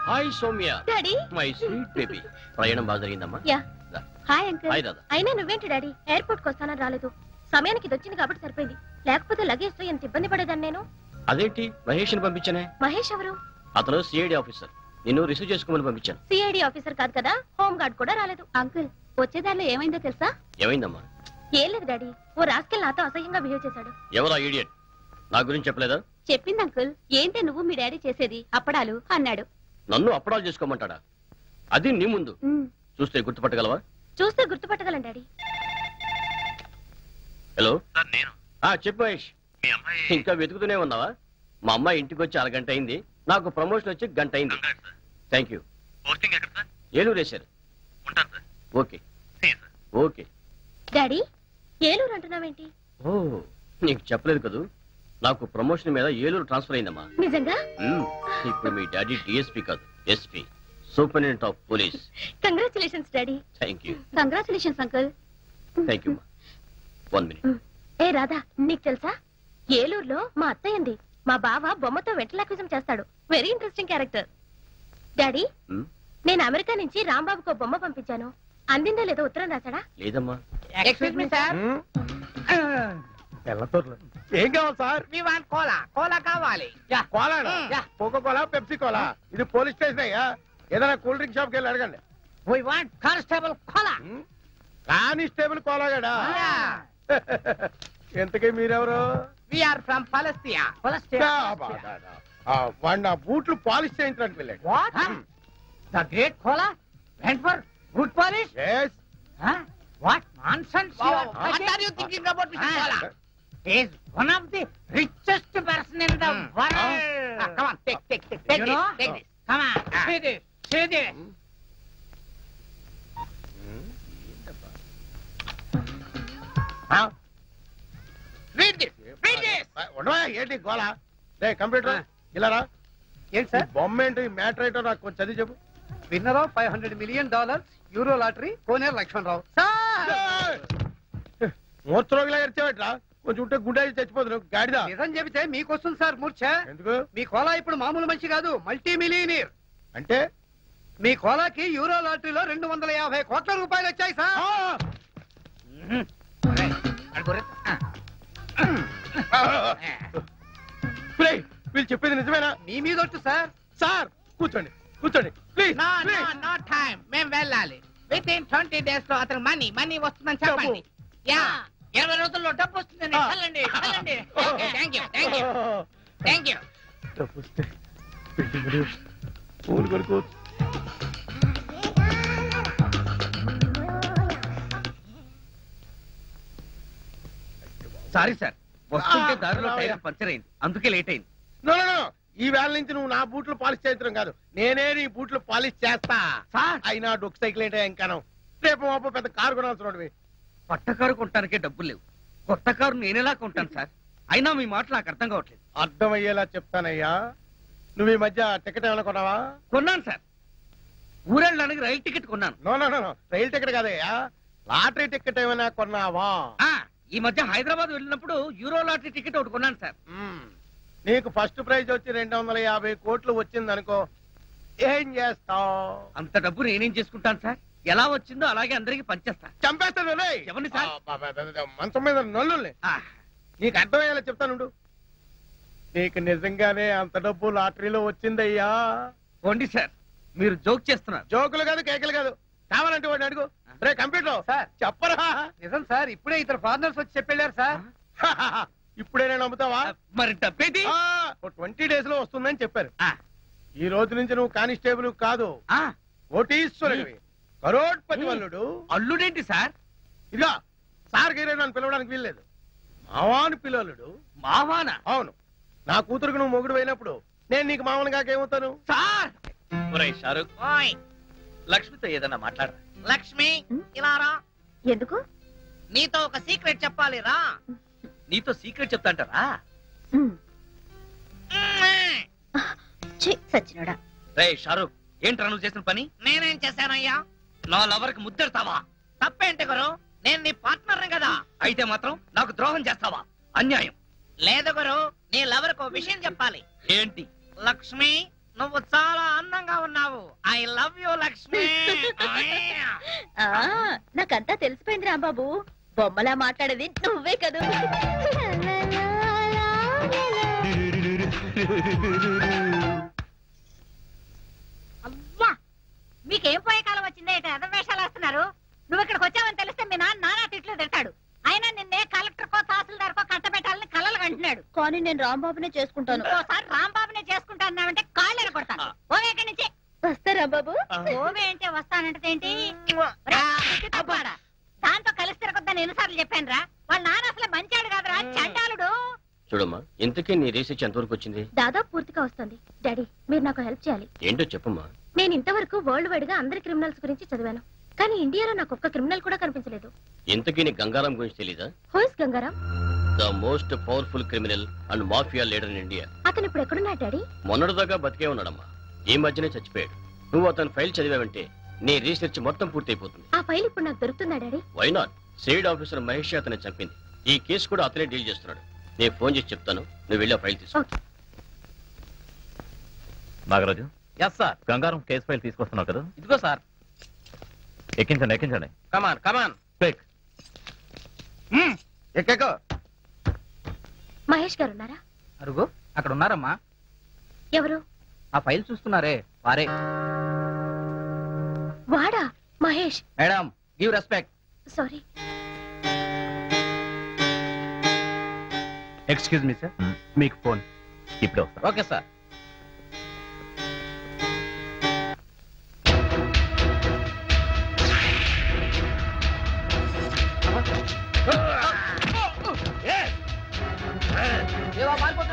Hi Soumya. Daddy. My sweet baby. ప్రయాణం బాగా జరిగిందమ్మా? Yeah. Hi uncle. Hi Radha. అయినా నువ్వేంటి డాడీ ఎయిర్పోర్ట్ కి వస్తానని రాలేదు? సమయానికి ఇది వచ్చింది కాబట్టి సరిపోయింది, లేకపోతే లగేజ్ తో ఎంత ఇబ్బంది పడేదాన్ని నేను. అదేంటి మహేష్ ని పంపించానే? మహేష్ ఎవరు? అతను సిఐడి ఆఫీసర్. నిన్ను రిసీవ్ చేసుకోమని పంపించాను. సిఐడి ఆఫీసర్ కాదు కదా, హోమ్ గార్డ్ కూడా రాలేదు. అంకుల్ వచ్చేదారిలో ఏమైందో తెలుసా? ఏమైందమ్మా? ఏం లేదు డాడీ, ఓ రాస్కెల్ నాతో అసహ్యంగా బిహేవ్ చేశాడు. ఎవరా ఈడియట్? నా గురించి చెప్పలేదా? చెప్పింది అంకుల్. ఏంటి నువ్వు మీ డాడీ చేసేది అప్పడాలు అన్నాడు. నన్ను అప్పడాలు చేసుకోమంటాడా? అది నీ ముందు చూస్తే గుర్తుపట్టగలవా? చూస్తే గుర్తుపట్టగలను డాడీ. హలో సార్, నేను. చెప్పు మహేష్. మీ అమ్మాయి ఇంకా వెతుకుతూనే ఉన్నావా? మా అమ్మాయి ఇంటికి వచ్చి 1 గంట అయింది, నాకు ప్రమోషన్ వచ్చి 1 గంట అయింది. Thank you. పోస్టింగ్ ఎక్కడ సార్? ఏలూరు వేశారు. ఉంటాను sir. Okay sir. Okay. Daddy Eluru అంటున్నావేంటి? ఓ నీకు చెప్పలేదు కదూ, నాకు ప్రమోషన్ మీద ఏలూరు ట్రాన్స్ఫర్ అయిందమ్మా. నిజంగా? ఇప్పుడు మీ డాడీ డిఎస్పీ కాదు, SP, superintendent of police. Congratulations daddy. Thank you. Congratulations uncle. Thank you. 1 minute. ఏ రాధా, నీకు తెలుసా ఏలూరులో మా అత్తయ్యంది, మా బావ బొమ్మతో వెంటలాక్విజం చేస్తాడు. Very interesting character. డాడీ నేను అమెరికా నుంచి రాంబాబుకు బొమ్మ పంపించాను, అందిందో లేదో ఉత్తరం రాశాడా? లేదమ్మా. Excuse me sir. ఏం కావాలి సార్? We want cola. కోలా కావాలి. Cola? Coca cola, Pepsi cola? ఇది పోలీస్ స్టేషన్ అయ్యా, ఏదైనా కూల్ డ్రింక్ షాప్ కి వెళ్ళి అడగండి. We want constable cola. Constable కోలాగాడా? ఎంతకీ మీరెవరు? We are from Palestine. వాడు నా బూట్లు పాలిష్ చేయించడానికి వెళ్ళాడు. What? The great cola went for good polish? yes. What nonsense you are talking? What are you thinking about Mr. Kola? He is one of the richest person in the world. Come on, take this. Come on, see this. Read this. ఉండవా ఏంటి గోలా? రే computer ఇలా రా. ఏంటి sir? బొమ్మ ఏంటి, matter ఏంటో నాకు కొంచెం చదివి చెప్పు. Winner of $500 million euro lottery Koneru Lakshmanarao. మూర్చరోగిలా ఎరిచేవట్రా, కొంచెం ఉంటే గుండె చచ్చిపోతున్నావు గాడిదా. నిజం చెబితే మీకు వస్తుంది సార్ మూర్ఛ. ఎందుకు? మీ కోలా ఇప్పుడు మామూలు మనిషి కాదు, మల్టీ మిలియనీర్. అంటే మీ కోలాకి యూరో లాటరీలో 250 కోట్ల రూపాయలు వచ్చాయి సార్. వీళ్ళు చెప్పేది నిజమేనా? మీ మీద ఒట్టు సార్. సార్ కూర్చోండి ప్లీజ్. No time. మేము వెళ్ళాలి. విత్ ఇన్ 20 days లో అతను మనీ వస్తుందని చెప్పండి. యా 20 రోజుల్లో డబ్బు వస్తుందని వెళ్ళండి. Thank you. డబ్బు వస్తే పూలు కొనుక్కోవచ్చు. సారీ సార్, వస్తుంటే దారిలో టైర్ పంచర్ అయింది, అందుకే లేట్ అయింది. నో ఈ వేళ నుంచి నువ్వు నా బూట్లు పాలిష్ చేయించడం కాదు, నేనే నీ బూట్లు పాలిష్ చేస్తా. అయినా డొక్ సైకిల్ ఏంటో ఇంకాను, రేపు మాపో పెద్ద కారు కొనాల్సి. కొత్త కారు కొనడానికే డబ్బులు లేవు, కొత్త కారు నేనేలా కొంటాను సార్? అయినా మీ మాట నాకు అర్థం కావట్లేదు. అర్థమయ్యేలా చెప్తానయ్యా. నువ్వు ఈ మధ్య టికెట్ ఏమైనా కొన్నావా? కొన్నాను సార్, ఊరెళ్ళడానికి రైలు టికెట్ కొన్నాను. నో రైలు టికెట్ కాదయ్యా, లాటరీ టికెట్ ఏమైనా కొన్నావా? ఈ మధ్య హైదరాబాద్ వెళ్ళినప్పుడు యూరో లాటరీ టికెట్ ఒకటి కొన్నాను సార్. నీకు ఫస్ట్ ప్రైజ్ వచ్చి 250 కోట్లు వచ్చింది అనుకో, ఏం చేస్తావు? అంత డబ్బు నేనేం చేసుకుంటాను సార్? ఎలా వచ్చిందో అలాగే అందరికి పంచేస్తా. చంపేస్తాను. ఎవరిని సార్? మంచం మీద నల్లుల్ని. నీకు అర్థమయ్యేలా చెప్తానుండు. నీకు నిజంగానే అంత డబ్బు లాటరీలో వచ్చిందయ్యా. పోండి సార్, మీరు జోక్ చేస్తున్నారు. జోకులు కాదు, కేకలు కాదు. కావాలంటే వాడిని అడుగు. రే కంప్యూటర్ సార్ చెప్పరా? నిజం సార్, ఇప్పుడే ఇద్దరు ఫారినర్స్ వచ్చి చెప్పారు సార్. ఇప్పుడే నేను నమ్ముతావా? మరి డబ్బేది 20 days లో వస్తుందని చెప్పారు. ఈ రోజు నుంచి నువ్వు కానిస్టేబుల్ కాదు, కోటీశ్వరుడివి, కరోడ్పతి వల్లుడు. అల్లుడేంటి సార్? ఇదిగా సార్ గీరే నన్ను పిలవడానికి వీల్లేదు, మావాను పిల్లలుడు. మావానా? అవును, నా కూతురుకు నువ్వు మొగుడు అయినప్పుడు నేను నీకు మామూలు కాకేమవుతాను? సార్ షారుఖ్, లక్ష్మితో ఏదన్నా మాట్లాడరా? లక్ష్మి ఇలా రా. ఎందుకు? నీతో ఒక సీక్రెట్ చెప్పాలి రా. నీతో సీక్రెట్ చెప్తాంటారా? సచ్చినోడా. రే షారుఖ్, ఏంట్రా నువ్వు చేసిన పని? నేనేం చేశానయ్యా? నా లవర్ కి ముద్దెడతావా? తప్పేంటి గురు, నేను నీ పార్ట్నర్ కదా. అయితే మాత్రం నాకు ద్రోహం చేస్తావా? అన్యాయం. లేదు గురు, నీ లవర్ కు విషయం చెప్పాలి. ఏంటి? లక్ష్మి నువ్వు చాలా అందంగా ఉన్నావు. I love you Lakshmi. నాకంతా తెలిసిపోయింది రాంబాబు. బొమ్మలా మాట్లాడేది నువ్వే కదా. అవ్వా, మీకేం పోయే కాలం వచ్చిందే? వేషాలు వేస్తున్నారు. నువ్వు ఇక్కడికి వచ్చావని తెలిస్తే మీ నాన్న తిట్లు తిడతాడు. అయినా నిన్నే కలెక్టర్ కో తహసీల్దార్ కో కట్టబెట్టాలని కలలు అంటున్నాడు. కానీ నేను రాంబాబునే చేసుకుంటాను. ఓసారి రాంబాబునే చేసుకుంటానంటే కాళ్ళు ఎరగొడతాను. ఓవే ఇక్కడి నుంచి. వస్తా రాంబాబు. ఓవే అంటే వస్తానంటే ఏంటి? దాంతో కలిసి తిరగొద్దని ఎన్నిసార్లు చెప్పాను రా. వాళ్ళ నాన్న అసలు మంచాడు కాదురా, చండాలుడు. చూడమ్మా, ఇంతకీ నీ రీసెర్చ్ ఎంతవరకు వచ్చింది? దాదాపు పూర్తిగా వస్తుంది. డాడీ, మీరు నాకు హెల్ప్ చేయాలి. ఏంటో చెప్పమ్మా. నేను ఇంతవరకు వరల్డ్ వైడ్ గా అందరి క్రిమినల్స్ గురించి చదివాను, కానీ ఇండియాలో నాకు ఒక్క క్రిమినల్ కూడా కనిపించలేదు. ఇంతకీ నీ గంగారాం గురించి తెలీదా? Who is Gangaram? The most powerful criminal and mafia leader in India. అతను ఇప్పుడు ఎక్కడున్నాడు డాడీ? మొన్నటిదాకా బతికే ఉన్నాడమ్మా. ఈ మధ్యనే చచ్చిపోయాడు. నువ్వు అతను ఫైల్ చదివావంటే నీ రీసెర్చ్ మొత్తం పూర్తయిపోతుంది. ఆ ఫైల్ ఇప్పుడు నాకు దొరుకుతుందా daddy? Why not? Side officer Mahesh అతన్ని చంపింది. ఈ కేసు కూడా అతనే డీల్ చేస్తున్నాడు. నేను ఫోన్ చేసి చెప్తాను, నువ్వు వెళ్ళి ఆ ఫైల్ తీసుకో. Nagaraju, yes sir. Gangaram case file తీసుకొస్తున్నావు కదా? ఇదిగో సార్. ఎక్కించండి ఎక్కించండి. Come on come on. క్విక్. ఎక్కో. మహేష్ గారు ఉన్నారా? అరుగు, అక్కడ ఉన్నారమ్మా. ఎవరు? ఆ ఫైల్ చూస్తున్నారే వారే. వాడా Mahesh? Madam, give respect. Sorry. Excuse me sir, మీకు ఫోన్ ఇప్పుడు వస్తా. Okay sir.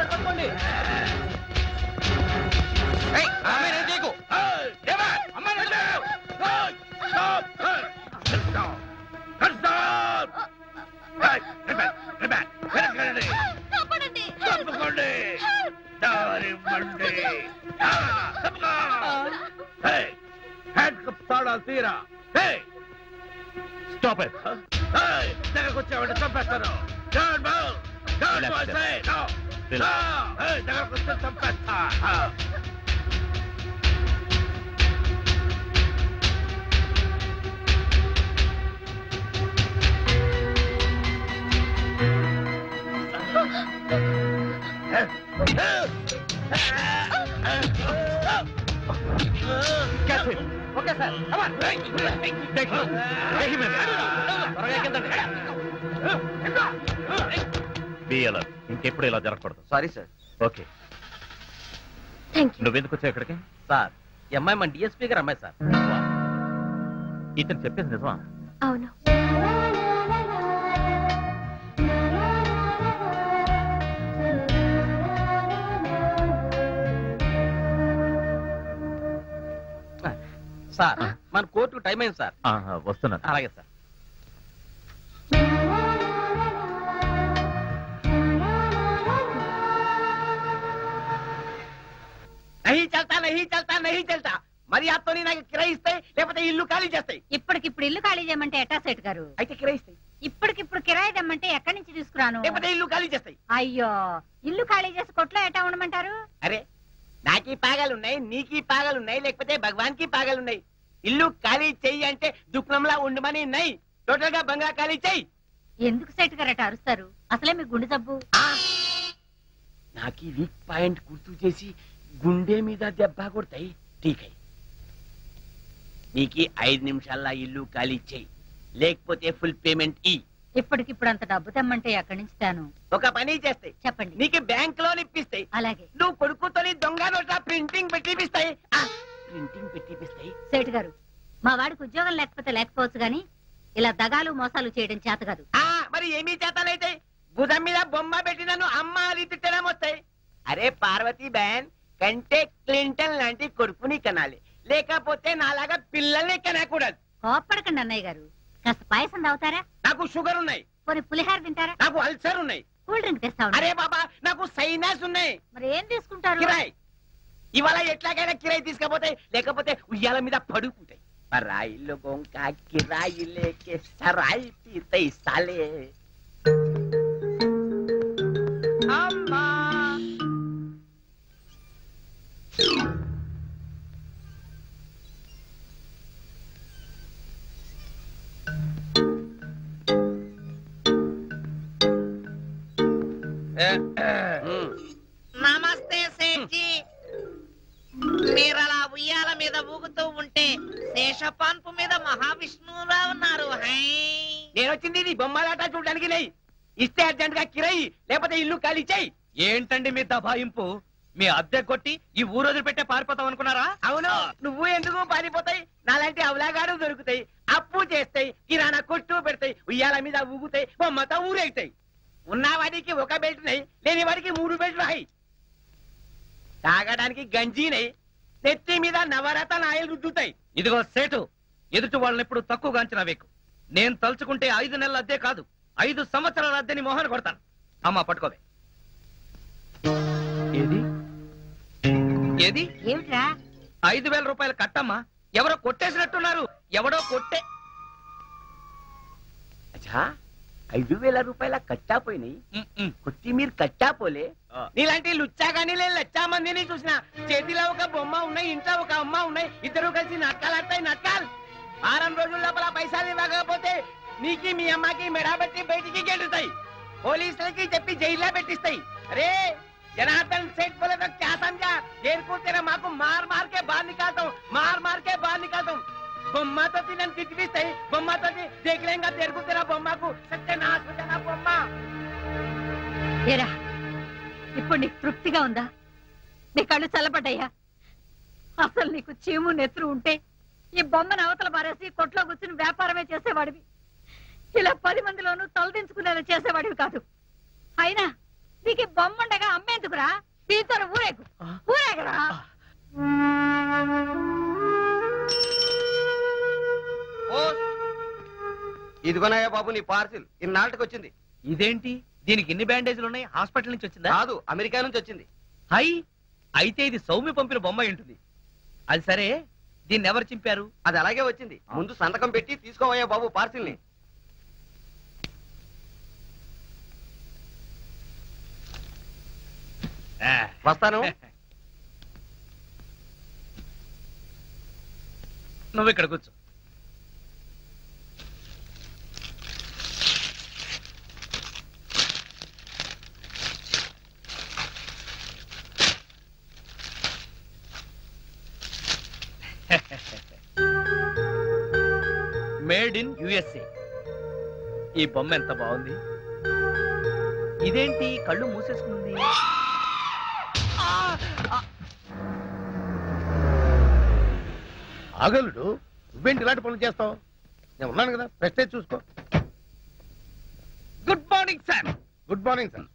పట్టుకోండి. తీరా స్టాప్ ఇట్. దగ్గరకు వచ్చావంటే చంపేస్తాను. దగ్గరకు వస్తే చంపేస్తా. Okay sir. ఇంకెప్పుడు ఇలా జరగకూడదు. Sorry sir. Okay, thank you. నువ్వెందుకు వచ్చావు ఇక్కడికి? సార్, ఈ అమ్మాయి మన డిఎస్పీ గారు అమ్మాయి సార్. ఇతను చెప్పేది నిజమా? అవును. సార్, మన కోర్టు టైం అయింది సార్. వస్తున్నాను. అలాగే సార్. నహీ చల్తా మరి అత్తోని నాకు కిరాయిస్తాయి, లేకపోతే ఇల్లు ఖాళీ చేస్తాయి. ఇప్పటికిప్పుడు ఇల్లు ఖాళీ చేయమంటే ఎట్టా సేట్ గారు? అయితే కిరాయిస్తాయి. ఇప్పటికిప్పుడు కిరాయి తెమ్మంటే ఎక్కడి నుంచి తీసుకురాను? లేకపోతే ఇల్లు ఖాళీ చేస్తాయి. అయ్యో, ఇల్లు ఖాళీ చేసి కొట్లో ఎట్టా ఉండమంటారు? అరే, నాకీ పాగాలున్నాయి, నీకీ పాగాలున్నాయి, లేకపోతే భగవాన్ కి పాగాలున్నాయి. ఇల్లు ఖాళీ చెయ్యి అంటే దుఃఖంలా ఉండమని నై. టోటల్ గా బంగ్లా ఖాళీ చెయ్యి. ఎందుకు సెట్ గారు అట్ట అరుస్తారు? అసలే మీ గుండె జబ్బు. నాకీ వీక్ పాయింట్ గుర్తు చేసి గుండె మీద దెబ్బ కొడతాయి. ఠీకై, నీకి 5 నిమిషాల్లో ఇల్లు ఖాళీ చెయ్యి, లేకపోతే ఫుల్ పేమెంట్ ఇ. ఇప్పటికిప్పుడు అంత డబ్బు తెమ్మంటే ఎక్కడి నుంచి తాను? ఒక పని చేస్తాయి, చెప్పండి. నీకు బ్యాంక్ లోన్ ఇప్పిస్తాయి. అలాగే. నువ్వు కొడుకుతోని దొంగ నోట్ల ప్రింటింగ్ పెట్టిపిస్తాయి. ప్రింటింగ్ పెట్టిపిస్తాయి. సేట్ గారు, మా వాడికి ఉద్యోగం లేకపోతే లేకపోవచ్చు గాని ఇలా దగాలు మోసాలు చేయడం చేత కాదు. మరి ఏమీ చేతానైతే భుజం మీద బొమ్మ పెట్టి నన్ను అమ్మ అని తిట్టడం వస్తాయి. అరే పార్వతీ బ్యాన్ కంటే క్లింటన్ లాంటి కొడుకుని కనాలి, లేకపోతే నాలాగా పిల్లల్ని కనకూడదు. కోప్పడకండి అన్నయ్య గారు. కాస్త పాయసం తాగుతారా? నాకు షుగర్ ఉన్నాయి. కొన్ని పులిహార తింటారా? నాకు అల్సర్ ఉన్నాయి. కూల్ డ్రింక్ తెస్తా. అరే బాబా, నాకు సైనస్ ఉన్నాయి. మరి ఏం తీసుకుంటారు? కిరాయి. ఇవాళ ఎట్లాగైనా కిరాయి తీసుకపోతే, లేకపోతే ఉయ్యాల మీద పడుకుంటాయి. పరాయి లోగోं का किराई लेके सराय पीते साले. అమ్మా నమస్తే సేఠ్జీ. మీరు అలా ఉయ్యాల మీద ఊగుతూ ఉంటే శేషపాన్పు మీద మహావిష్ణువులా ఉన్నారు. హై నేను వచ్చింది ఇది బొమ్మలాట చూడడానికి నెయ్యి ఇస్తే అర్జెంట్ గా కిరయి, లేకపోతే ఇల్లు ఖాళీ చేయి. ఏంటండి మీ దబాయింపు? మీ అద్దె కొట్టి ఈ ఊరు వదిలిపెట్టే పారిపోతాం అనుకున్నారా? అవును, నువ్వు ఎందుకు పారిపోతాయి? నాలాంటి అవలాగాడు దొరుకుతాయి, అప్పు చేస్తాయి, కిరాణా కొట్టు పెడతాయి, ఉయ్యాల మీద ఊగుతాయి, బొమ్మతో ఊరేగుతాయి. ఉన్నవాడికి ఒక బెల్ట్ నై, లేని వాడికి 3 బెల్ట్లు హై. తాగడానికి గంజి నై, నెత్తి మీద నవరత్న ఆయిల్ రుద్దుతాయి. ఇదిగో సేటు, ఎదుటి వాళ్ళని ఎప్పుడు తక్కువగా అంచనా వేకు. నేను తలుచుకుంటే 5 నెలల అద్దె కాదు, 5 సంవత్సరాల అద్దెని మోహన్ కొడతాను. అమ్మా పట్టుకోవే. ఏది ఏది ఏమిట్రా? 5,000 రూపాయలు కట్టమ్మా. ఎవరో కొట్టేసినట్టున్నారు. ఎవడో కొట్టే అచ్చా 5,000 రూపాయల కట్టా పోయినాయి. కొట్టి మీరు కట్టా పోలే. నీలాంటి లుచ్చాగాని నేను లచ్చా మందిని చూసిన. చేతిలో ఒక బొమ్మ ఉన్నాయి, ఇంట్లో ఒక అమ్మ ఉన్నాయి, ఇద్దరు కలిసి నాటకాలు ఆడతాయి. నాటకాలు 6 రోజుల లోపల పైసలు ఇవ్వకపోతే నీకి మీ అమ్మకి మెడబెట్టి బయటికి గెలుతాయి. పోలీసులకి చెప్పి జైల్లో పెట్టిస్తాయి. అరే जनार्दन सेठ बोले तो क्या समझा? देर को तेरा माँ को मार मार के बाहर निकालता हूँ, मार मार के बाहर निकालता हूँ. बम्मा तो तीन कितनी सही, बम्मा तो देख लेंगे देर को तेरा बम्मा को सत्यानाश हो जाना बम्मा. ఏరా, ఇప్పుడు నీకు తృప్తిగా ఉందా? నీ కళ్ళు చల్లబడ్డాయా? అసలు నీకు చీము నెత్తురు ఉంటే ఈ బొమ్మను అవతల పారేసి కొట్లో కూర్చుని వ్యాపారమే చేసేవాడివి. ఇలా 10 మందిలోనూ తలదించుకునేలా చేసేవాడివి కాదు. అయినా నీకు బొమ్మండగా అమ్మేందుకురా? దీంతో ఊరేగు, ఊరేగరా. ఇదిగోనయ్యా బాబు నీ పార్సిల్. ఇన్నాళ్ళకి వచ్చింది. ఇదేంటి? దీనికి ఎన్ని బ్యాండేజ్లు ఉన్నాయి? హాస్పిటల్ నుంచి వచ్చిందా? కాదు, అమెరికా నుంచి వచ్చింది. హై, అయితే ఇది సౌమ్య పంపిన బొమ్మ ఉంటుంది. అది సరే, దీన్ని ఎవరు చింపారు? అది అలాగే వచ్చింది. ముందు సంతకం పెట్టి తీసుకోవయ్యా బాబు పార్సిల్ ని. వస్తాను. నువ్వు ఇక్కడ కూర్చో. Made in USA. ఈ బొమ్మ ఎంత బాగుంది. ఇదేంటి కళ్ళు మూసేసుకుంది? ఆగలుడు, నువ్వేంటి ఇలాంటి పనులు చేస్తావు? నేను ఉన్నాను కదా, ప్రెస్టేజ్ చూసుకో. Good morning sir. Good morning sir.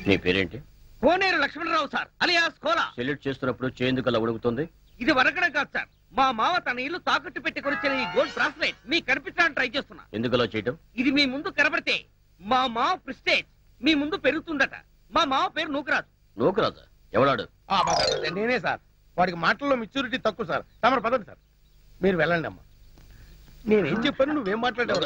నీ పేరేంటి? Koneru Lakshmanarao sir, alias Kola. Salute చేస్తున్నప్పుడు చేందుకు అలా ఉడుకుతుంది? ఇది వరకడం కాదు సార్, మా మావ తన ఇల్లు తాకట్టు పెట్టి కొనిచ్చిన ఈ గోల్డ్ బ్రాస్లెట్ మీకు కనిపించడానికి ట్రై చేస్తున్నా. ఎందుకు అలా చేయటం? ఇది మీ ముందు కనబడితే మా మావ ప్రెస్టేజ్ మీ ముందు పెరుగుతుందట. మా మావ పేరు నూకరాజు. నూకరాజా? ఎవడాడు? నేనే సార్. వాడికి మాటల్లో మెచ్యూరిటీ తక్కువ సార్. తమరు పదండి సార్, మీరు వెళ్ళండి అమ్మా. నేనేం చెప్పాను, నువ్వేం మాట్లాడావు?